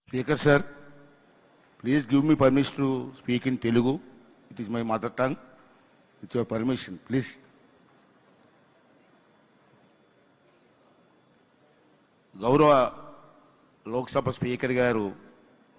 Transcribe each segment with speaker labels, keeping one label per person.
Speaker 1: Speaker sir, please give me permission to speak in Telugu. It is my mother tongue. With your permission, please. గౌరవ Lok Sabha speaker గారు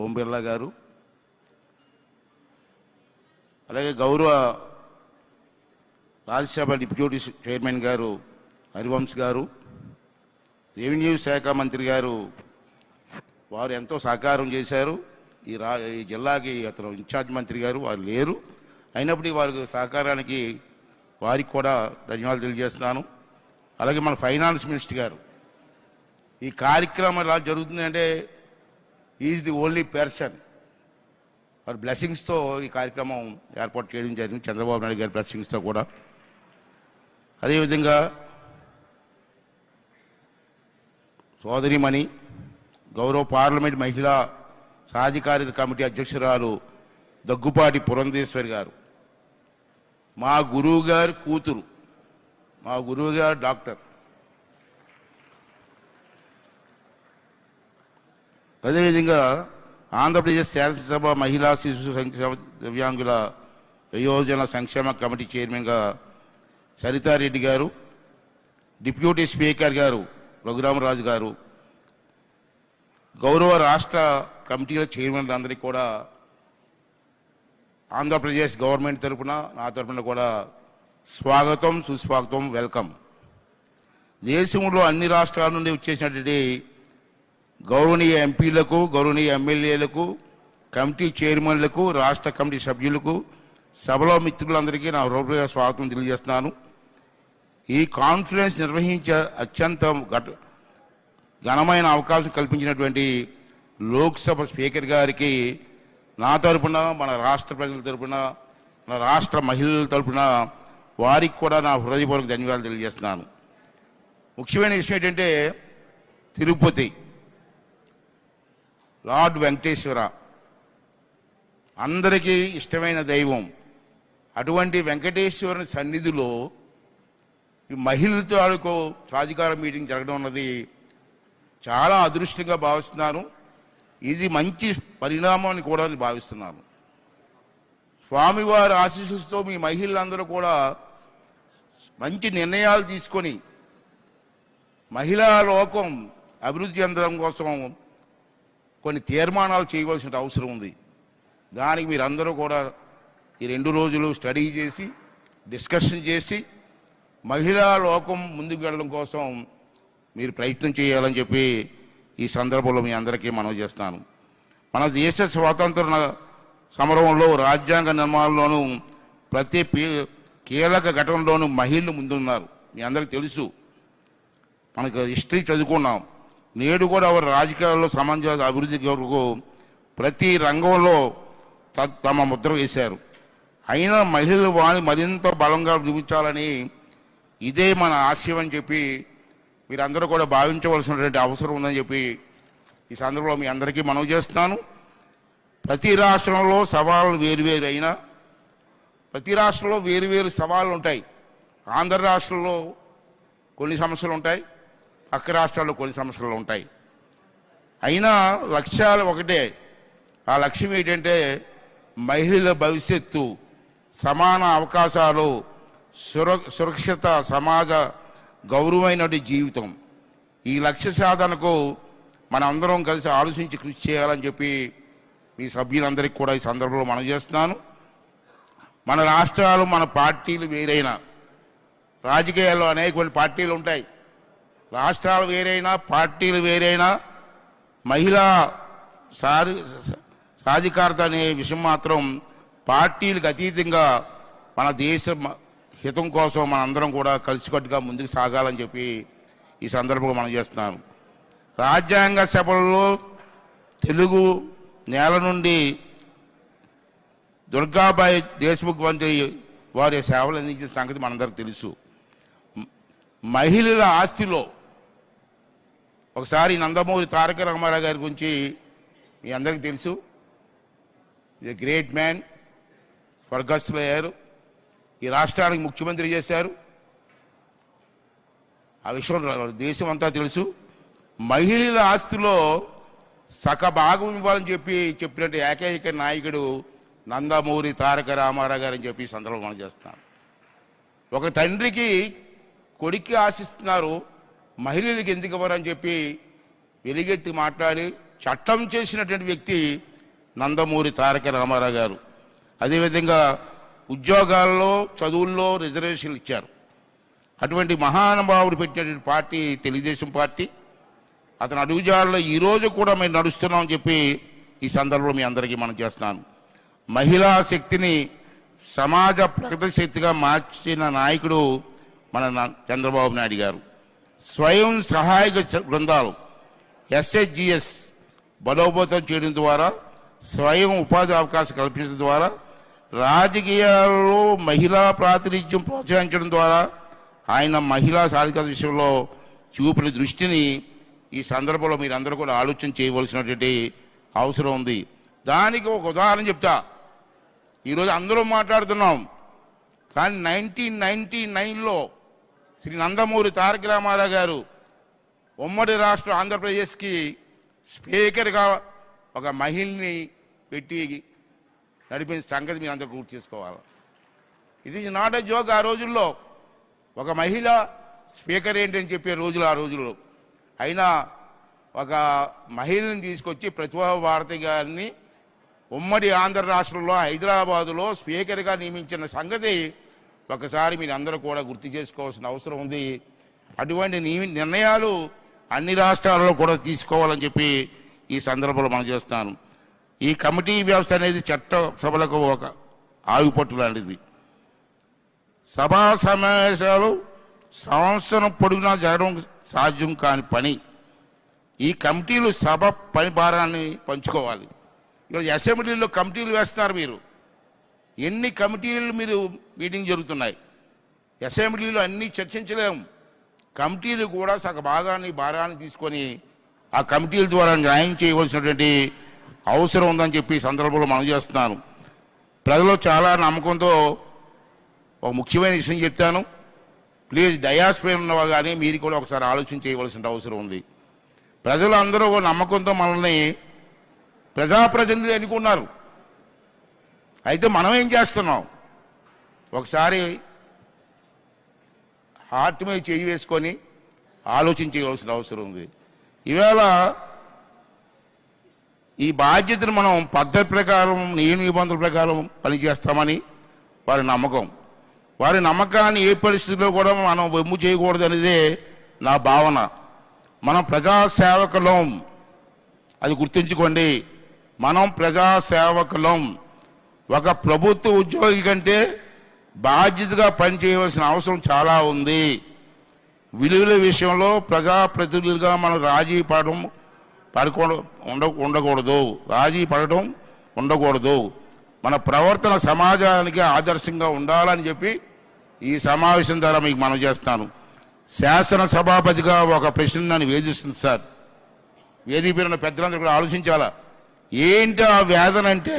Speaker 1: ఓం బిర్లా గారు, అలాగే గౌరవ Rajya Sabha deputy chairman గారు హరివంశ్ గారు, revenue శాఖ మంత్రి గారు వారు ఎంతో సహకారం చేశారు. ఈ జిల్లాకి అతను ఇన్ఛార్జ్ మంత్రి గారు వారు లేరు, అయినప్పటికీ వారి సహకారానికి వారికి కూడా ధన్యవాదాలు తెలియజేస్తున్నాను. అలాగే మన ఫైనాన్స్ మినిస్టర్ గారు, ఈ కార్యక్రమం ఎలా జరుగుతుందంటే ఈజ్ ది ఓన్లీ పర్సన్ వారి బ్లెస్సింగ్స్తో ఈ కార్యక్రమం ఏర్పాటు చేయడం జరిగింది, చంద్రబాబు నాయుడు గారి బ్లెస్సింగ్స్తో కూడా. అదేవిధంగా సోదరిమణి గౌరవ పార్లమెంట్ మహిళా సాధికారిత కమిటీ అధ్యక్షురాలు దగ్గుపాటి పురంధేశ్వరి గారు, మా గురువు గారి కూతురు, మా గురువు గారు డాక్టర్. అదేవిధంగా ఆంధ్రప్రదేశ్ శాసనసభ మహిళా శిశు సంక్షేమ దివ్యాంగుల వయోజన సంక్షేమ కమిటీ చైర్మన్గా సరితారెడ్డి గారు, డిప్యూటీ స్పీకర్ గారు రఘురామరాజు గారు, గౌరవ రాష్ట్ర కమిటీల చైర్మన్లందరికీ కూడా ఆంధ్రప్రదేశ్ గవర్నమెంట్ తరఫున నా తరఫున కూడా స్వాగతం, సుస్వాగతం, వెల్కమ్. దేశంలో అన్ని రాష్ట్రాల నుండి వచ్చేసినటువంటి గౌరవనీయ ఎంపీలకు, గౌరవనీయ ఎమ్మెల్యేలకు, కమిటీ చైర్మన్లకు, రాష్ట్ర కమిటీ సభ్యులకు, సభలో మిత్రులందరికీ నా హృదయ స్వాగతం తెలియజేస్తున్నాను. ఈ కాన్ఫరెన్స్ నిర్వహించే అత్యంత ఘనమైన అవకాశం కల్పించినటువంటి లోక్సభ స్పీకర్ గారికి నా తరపున, మన రాష్ట్ర ప్రజల తరపున, మన రాష్ట్ర మహిళల తరపున వారికి కూడా నా హృదయపూర్వక ధన్యవాదాలు తెలియజేస్తున్నాను. ముఖ్యమైన విషయం ఏంటంటే తిరుపతి లార్డ్ వెంకటేశ్వర అందరికీ ఇష్టమైన దైవం. అటువంటి వెంకటేశ్వరుని సన్నిధిలో ఈ మహిళలతో సాధికార మీటింగ్ జరగడం అన్నది చాలా అదృష్టంగా భావిస్తున్నాను. ఇది మంచి పరిణామం అని కూడా భావిస్తున్నాను. స్వామివారి ఆశీస్సులతో మీ మహిళలందరూ కూడా మంచి నిర్ణయాలు తీసుకొని మహిళా లోకం అభివృద్ధి చెందడం కోసం కొన్ని తీర్మానాలు చేయవలసిన అవసరం ఉంది. దానికి మీరందరూ కూడా ఈ 2 రోజులు స్టడీ చేసి, డిస్కషన్ చేసి మహిళా లోకం ముందుకు వెళ్ళడం కోసం మీరు ప్రయత్నం చేయాలని చెప్పి ఈ సందర్భంలో మీ అందరికీ మనవి చేస్తున్నాను. మన దేశ స్వాతంత్ర సమరంలో, రాజ్యాంగ నిర్మాణంలోనూ ప్రతి కీలక ఘటనలోనూ మహిళలు ముందున్నారు. మీ అందరికీ తెలుసు, మనకు హిస్టరీ చదువుకున్నాం. నేడు కూడా వారు రాజకీయాల్లో సమాజ అభివృద్ధి కొరకు ప్రతి రంగంలో తమ ముద్ర వేశారు. అయినా మహిళలు వారిని మరింత బలంగా నిర్మించాలని ఇదే మన ఆశయం అని చెప్పి మీరందరూ కూడా భావించవలసినటువంటి అవసరం ఉందని చెప్పి ఈ సందర్భంలో మీ అందరికీ మనవి చేస్తున్నాను. ప్రతి రాష్ట్రంలో సవాళ్ళు వేరువేరు అయినా ప్రతి రాష్ట్రంలో వేరువేరు సవాళ్ళు ఉంటాయి. ఆంధ్ర రాష్ట్రంలో కొన్ని సమస్యలు ఉంటాయి, పక్క రాష్ట్రాల్లో కొన్ని సమస్యలు ఉంటాయి. అయినా లక్ష్యాలు ఒకటే. ఆ లక్ష్యం ఏంటంటే మహిళల భవిష్యత్తు, సమాన అవకాశాలు, సురక్షిత సమాజ గౌరవమైన జీవితం. ఈ లక్ష్య సాధనకు మనం అందరం కలిసి ఆలోచించి కృషి చేయాలని చెప్పి మీ సభ్యులందరికీ కూడా ఈ సందర్భంలో మనం చేస్తున్నాను. మన రాష్ట్రాలు, మన పార్టీలు వేరైనా, రాజకీయాల్లో అనేక పార్టీలు ఉంటాయి. రాష్ట్రాలు వేరైనా, పార్టీలు వేరైనా, మహిళా సాధికారత అనే విషయం మాత్రం పార్టీలకు అతీతంగా మన దేశ హితం కోసం మనందరం కూడా కలిసికట్టుగా ముందుకు సాగాలని చెప్పి ఈ సందర్భంగా మనం చేస్తున్నాను. రాజ్యాంగ సభల్లో తెలుగు నేల నుండి దుర్గాబాయి దేశ్ముఖ్ వంటి వారి సేవలు అందించిన సంగతి మనందరికీ తెలుసు. మహిళల ఆస్తిలో ఒకసారి నందమూరి తారక రామారావు గారి గురించి మీ అందరికీ తెలుసు. ఇది గ్రేట్ మ్యాన్, స్వర్గస్థులు అయ్యారు. ఈ రాష్ట్రానికి ముఖ్యమంత్రి చేశారు. ఆ విషయం దేశం అంతా తెలుసు. మహిళల ఆస్తిలో సగభాగం ఇవ్వాలని చెప్పినట్టు ఏకైక నాయకుడు నందమూరి తారక రామారావు గారు అని చెప్పి ఈ సందర్భంగా మనం చేస్తున్నాం. ఒక తండ్రికి కొడుక్కి ఆశిస్తున్నారు, మహిళలకు ఎందుకు ఇవ్వరని చెప్పి వెలిగెత్తి మాట్లాడి చట్టం చేసినటువంటి వ్యక్తి నందమూరి తారక రామారావు గారు. అదేవిధంగా ఉద్యోగాల్లో చదువుల్లో రిజర్వేషన్లు ఇచ్చారు. అటువంటి మహానుభావుడు పెట్టినటువంటి పార్టీ తెలుగుదేశం పార్టీ. అతను అడుగుజాడలో ఈరోజు కూడా మేము నడుస్తున్నామని చెప్పి ఈ సందర్భంలో మీ అందరికీ మనం చేస్తున్నాను. మహిళా శక్తిని సమాజ ప్రగతి శక్తిగా మార్చిన నాయకుడు మన చంద్రబాబు నాయుడు గారు. స్వయం సహాయక బృందాలు SHGS బలోపేతం చేయడం ద్వారా, స్వయం ఉపాధి అవకాశం కల్పించడం ద్వారా, రాజకీయాల్లో మహిళా ప్రాతినిధ్యం ప్రోత్సహించడం ద్వారా ఆయన మహిళా సాధికారత విషయంలో చూపిన దృష్టిని ఈ సందర్భంలో మీరందరూ కూడా ఆలోచన చేయవలసినటువంటి అవసరం ఉంది. దానికి ఒక ఉదాహరణ చెప్తా. ఈరోజు అందరూ మాట్లాడుతున్నాం, కానీ 1999లో శ్రీ నందమూరి తారక రామారావు గారు ఉమ్మడి రాష్ట్ర ఆంధ్రప్రదేశ్కి స్పీకర్గా ఒక మహిళని పెట్టి నడిపిన సంగతి మీరు అందరూ గుర్తు చేసుకోవాలి. ఇది నాట్ ఎ జోక్. ఆ రోజుల్లో ఒక మహిళ స్పీకర్ ఏంటని చెప్పే రోజులు ఆ రోజుల్లో. అయినా ఒక మహిళని తీసుకొచ్చి ప్రతిభా భారతి గారిని ఉమ్మడి ఆంధ్ర రాష్ట్రంలో హైదరాబాదులో స్పీకర్గా నియమించిన సంగతి ఒకసారి మీరు అందరూ కూడా గుర్తు చేసుకోవాల్సిన అవసరం ఉంది. అటువంటి నిర్ణయాలు అన్ని రాష్ట్రాల్లో కూడా తీసుకోవాలని చెప్పి ఈ సందర్భంలో మనం చేస్తాను. ఈ కమిటీ వ్యవస్థ అనేది చట్ట సభలకు ఒక ఆయుపట్టు లాంటిది. సభా సమావేశాలు సంవత్సరం పొడుగునా జరగడం సాధ్యం కాని పని. ఈ కమిటీలు సభ పని భారాన్ని పంచుకోవాలి. ఈరోజు అసెంబ్లీలో కమిటీలు వేస్తున్నారు. మీరు ఎన్ని కమిటీలు మీరు మీటింగ్ జరుగుతున్నాయి. అసెంబ్లీలో అన్నీ చర్చించలేము. కమిటీలు కూడా సగ భారాన్ని తీసుకొని ఆ కమిటీల ద్వారా న్యాయం చేయవలసినటువంటి అవసరం ఉందని చెప్పి ఈ సందర్భంలో మనం చేస్తున్నాను. ప్రజలు చాలా నమ్మకంతో ఒక ముఖ్యమైన విషయం చెప్తాను. ప్లీజ్ డయాస్ పైన ఉన్నవా కానీ మీరు కూడా ఒకసారి ఆలోచన చేయవలసిన అవసరం ఉంది. ప్రజలు అందరూ నమ్మకంతో మనల్ని ప్రజాప్రతినిధులు ఎన్నుకున్నారు. అయితే మనం ఏం చేస్తున్నాం? ఒకసారి హార్ట్ మీద చేయి వేసుకొని ఆలోచన చేయవలసిన అవసరం ఉంది. ఈవేళ ఈ బాధ్యతను మనం పద్ధతి ప్రకారం నియమ నిబంధనల ప్రకారం పనిచేస్తామని వారి నమ్మకం. వారి నమ్మకాన్ని ఏ పరిస్థితుల్లో కూడా మనం వెమ్ము చేయకూడదు అనేదే నా భావన. మనం ప్రజాసేవకులం, అది గుర్తుంచుకోండి. మనం ప్రజాసేవకులం. ఒక ప్రభుత్వ ఉద్యోగి కంటే బాధ్యతగా పనిచేయవలసిన అవసరం చాలా ఉంది. విలువల విషయంలో ప్రజాప్రతినిధులుగా మనం రాజీ ఉండకూడదు. రాజీ పడటం ఉండకూడదు. మన ప్రవర్తన సమాజానికి ఆదర్శంగా ఉండాలని చెప్పి ఈ సమావేశం ద్వారా మీకు మనం చేస్తాను. శాసనసభాపతిగా ఒక ప్రశ్న నన్ను వేధిస్తుంది సార్. వేదిక ఉన్న పెద్దలందరూ కూడా ఆలోచించాలా. ఏంటి ఆ వేదన అంటే,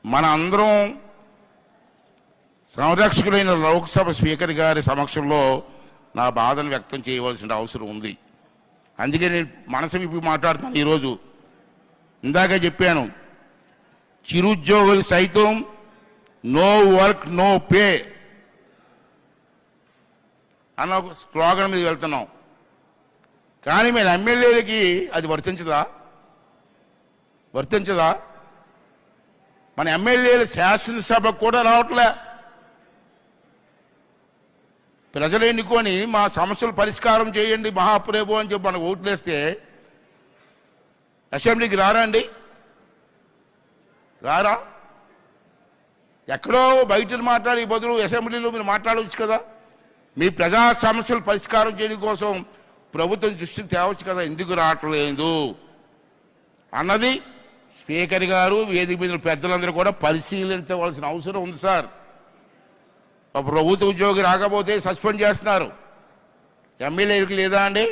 Speaker 1: మన అందరం సంరక్షకులైన లోక్సభ స్పీకర్ గారి సమక్షంలో నా బాధను వ్యక్తం చేయవలసిన అవసరం ఉంది. అందుకే నేను మనసు విప్పి మాట్లాడుతాను. ఈరోజు ఇందాక చెప్పాను, చిరుద్యోగులు సైతం నో వర్క్ నో పే అన్న స్లోగన్ మీద వెళ్తున్నాం. కానీ మేము ఎమ్మెల్యేలకి అది వర్తించదా? మన ఎమ్మెల్యేలు శాసనసభకు కూడా రావట్లే. ప్రజలు ఎన్నుకొని మా సమస్యలు పరిష్కారం చేయండి మహాప్రభు అని చెప్పి మనకు ఓట్లేస్తే అసెంబ్లీకి రారండి? రారా? ఎక్కడో బయట మాట్లాడే బదులు అసెంబ్లీలో మీరు మాట్లాడవచ్చు కదా. మీ ప్రజా సమస్యలు పరిష్కారం చేయడం కోసం ప్రభుత్వం దృష్టికి తేవచ్చు కదా. ఎందుకు రావట్లేదు అన్నది స్పీకర్ గారు, వేదిక మీద పెద్దలందరూ కూడా పరిశీలించవలసిన అవసరం ఉంది సార్. ఒక ప్రభుత్వ ఉద్యోగి రాకపోతే సస్పెండ్ చేస్తున్నారు, ఎమ్మెల్యేలకు లేదా అండి?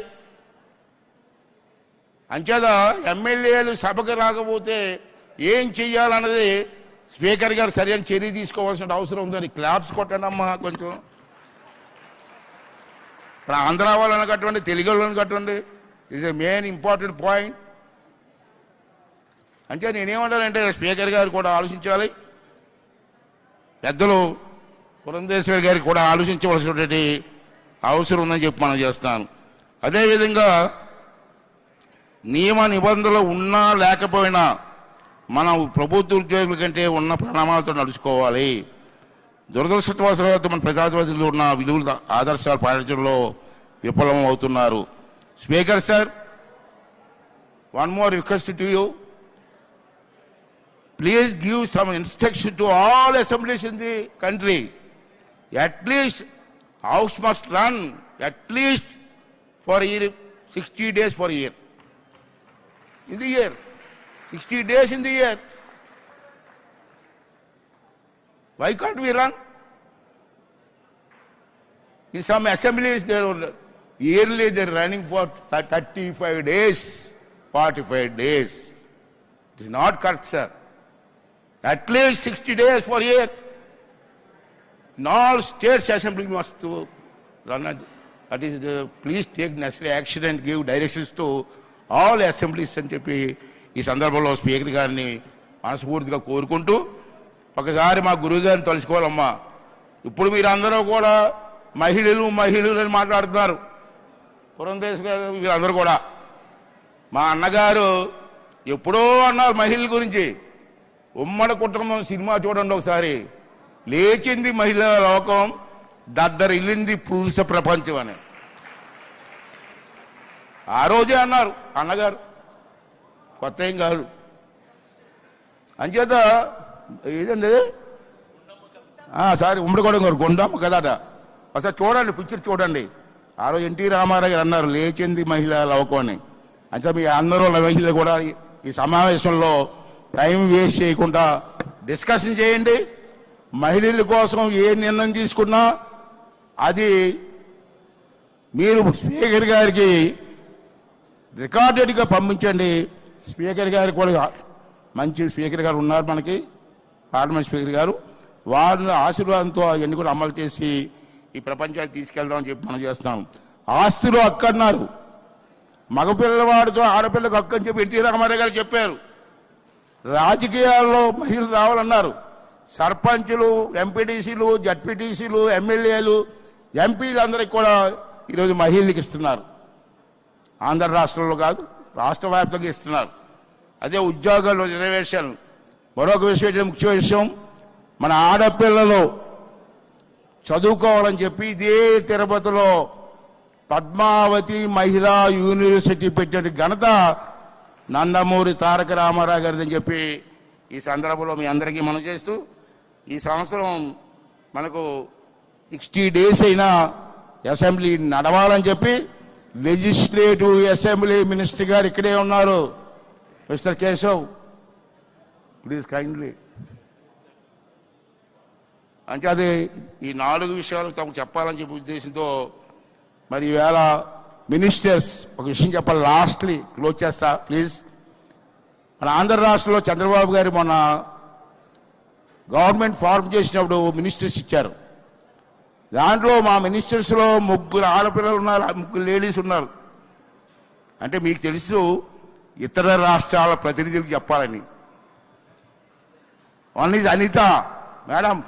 Speaker 1: అంచేత ఎమ్మెల్యేలు సభకు రాకపోతే ఏం చెయ్యాలన్నది స్పీకర్ గారు సరైన చర్య తీసుకోవాల్సిన అవసరం ఉందని క్లాప్స్ కొట్టండి అమ్మా. కొంచెం ఆంధ్ర వాళ్ళని కట్టండి, తెలుగు వాళ్ళని కట్టండి. Is a main important point. అంటే నేనేమంటానంటే స్పీకర్ గారు కూడా ఆలోచించాలి, పెద్దలు పురంధేశ్వరి గారికి కూడా ఆలోచించవలసినటువంటి అవసరం ఉందని చెప్పి మనం చేస్తాను. అదేవిధంగా నియమ నిబంధనలు ఉన్నా లేకపోయినా మనం ప్రభుత్వ ఉద్యోగుల కంటే ఉన్న ప్రణామాలతో నడుచుకోవాలి. దురదృష్టవశాత్తు మన ప్రజాప్రతినిధులు ఉన్న విలువల ఆదర్శాలు పాటించడంలో విఫలం అవుతున్నారు. Speaker sir, one more request to you. Please give some instruction to all assemblies in the country. At least House must run at least for a year, 60 days for a year. In the year, 60 days in the year. Why can't we run? In some assemblies, yearly they're running for 35 days, 45 days. It is not correct, sir. At least 60 days for a year. In all states, assembly must run. That is please take necessary action and give directions to all assemblies అని చెప్పి ఈ సందర్భంలో speaker గారిని మనస్ఫూర్తిగా కోరుకుంటూ, ఒకసారి మా గురువు గారిని తలుచుకోవాలమ్మా. ఇప్పుడు మీరందరూ కూడా మహిళలు అని మాట్లాడుతున్నారు. పురంధేశ్వరి గారు వీళ్ళందరూ కూడా మా అన్నగారు ఎప్పుడో అన్నారు మహిళల గురించి. ఉమ్మడి కుటుంబం సినిమా చూడండి ఒకసారి. లేచింది మహిళా లోకం, దద్దరిల్లింది పురుష ప్రపంచం అని ఆ రోజే అన్నారు అన్నగారు, కొత్త ఏం కాదు. అంచేత ఏదండి సారీ ఉమ్మడిగూడెం గారు గుండమ్మ కదట. ఒకసారి చూడండి, పిక్చర్ చూడండి. ఆ రోజు ఎన్టీ రామారావు గారు అన్నారు లేచింది మహిళా లోకం అని. అంటే మీ అందరూ మహిళలు కూడా ఈ సమావేశంలో టైం వేస్ట్ చేయకుండా డిస్కషన్ చేయండి. మహిళల కోసం ఏ నిర్ణయం తీసుకున్నా అది మీరు స్పీకర్ గారికి రికార్డెడ్గా పంపించండి. స్పీకర్ గారు కూడా మంచి స్పీకర్ గారు ఉన్నారు మనకి, పార్లమెంట్ స్పీకర్ గారు. వారిని ఆశీర్వాదంతో అవన్నీ కూడా అమలు చేసి ఈ ప్రపంచానికి తీసుకెళ్దామని చెప్పి మనం చేస్తున్నాం. ఆస్తులు హక్కన్నారు, మగపిల్లవాడితో ఆడపిల్లకు హక్కు అని చెప్పి ఎన్టీ రామారావు గారు చెప్పారు. రాజకీయాల్లో మహిళలు రావాలన్నారు. సర్పంచులు, ఎంపీటీసీలు, జడ్పీటీసీలు, ఎమ్మెల్యేలు, ఎంపీలు అందరికి కూడా ఈరోజు మహిళలకు ఇస్తున్నారు. ఆంధ్ర రాష్ట్రంలో కాదు, రాష్ట్ర వ్యాప్తంగా ఇస్తున్నారు. అదే ఉద్యోగాల్లో రిజర్వేషన్. మరొక విషయం, ముఖ్య విషయం, మన ఆడపిల్లలు చదువుకోవాలని చెప్పి ఇదే తిరుపతిలో పద్మావతి మహిళా యూనివర్సిటీ పెట్టే ఘనత నందమూరి తారక రామారావు గారిదని చెప్పి ఈ సందర్భంలో మీ అందరికీ మనం చేస్తూ, ఈ సంవత్సరం మనకు 60 days అయినా అసెంబ్లీ నడవాలని చెప్పి లెజిస్లేటివ్ అసెంబ్లీ మినిస్టర్ గారు ఇక్కడే ఉన్నారు. Mister Keshav, please kindly. అంటే అది ఈ 4 విషయాలు తమకు చెప్పాలని చెప్పి ఉద్దేశంతో మరి ఈవేళ మినిస్టర్స్ ఒక విషయం చెప్పాలి. లాస్ట్లీ క్లోజ్ చేస్తా ప్లీజ్. మన ఆంధ్ర రాష్ట్రంలో చంద్రబాబు గారు మొన్న గవర్నమెంట్ ఫార్మ్ చేసినప్పుడు మినిస్టర్స్ ఇచ్చారు. దాంట్లో మా మినిస్టర్స్లో 3 ఆడపిల్లలు ఉన్నారు, 3 లేడీస్ ఉన్నారు. అంటే మీకు తెలుసు ఇతర రాష్ట్రాల ప్రతినిధులకు చెప్పాలని. One is Anitha madam.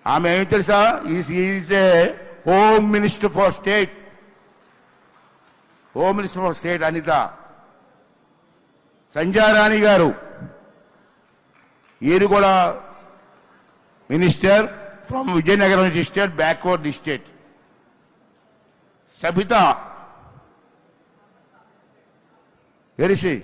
Speaker 1: ఆమె ఏమి తెలుసా, is a home minister for state. Home minister for state Anitha. Sanjay Rani garu, ఈయన కూడా minister from Vizianagaram district, backward district. Sabitha, వెరిసి,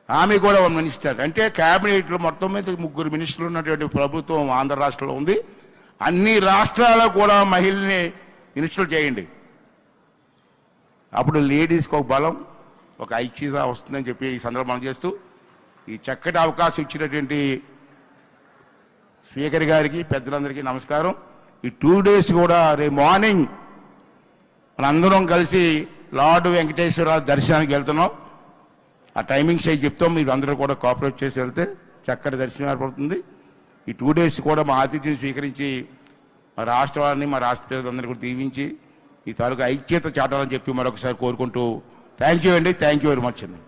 Speaker 1: ఆమె కూడా ఒక మినిస్టర్. అంటే క్యాబినెట్లో మొత్తం మీద 3 మినిస్టర్లు ఉన్నటువంటి ప్రభుత్వం ఆంధ్ర రాష్ట్రంలో ఉంది. అన్ని రాష్ట్రాల్లో కూడా మహిళల్ని మినిస్టర్లు చేయండి. అప్పుడు లేడీస్కి ఒక బలం, ఒక ఐక్యత వస్తుందని చెప్పి ఈ సందర్భం చేస్తూ ఈ చక్కటి అవకాశం ఇచ్చినటువంటి స్పీకర్ గారికి, పెద్దలందరికీ నమస్కారం. ఈ 2 days కూడా రేపు మార్నింగ్ మనందరం కలిసి లార్డ్ వెంకటేశ్వర దర్శనానికి వెళ్తున్నాం. ఆ టైమింగ్స్ అవి చెప్తాం, మీరు అందరూ కూడా కోఆపరేట్ చేసి వెళ్తే చక్కటి దర్శనం ఏర్పడుతుంది. ఈ 2 days కూడా మా ఆతిథ్యం స్వీకరించి మా రాష్ట్ర వారిని, మా రాష్ట్ర ప్రజలందరినీ కూడా దీవించి ఈ తాలూకు ఐక్యత చాటాలని చెప్పి మరొకసారి కోరుకుంటూ థ్యాంక్ యూ అండి, థ్యాంక్ యూ వెరీ మచ్ అండి.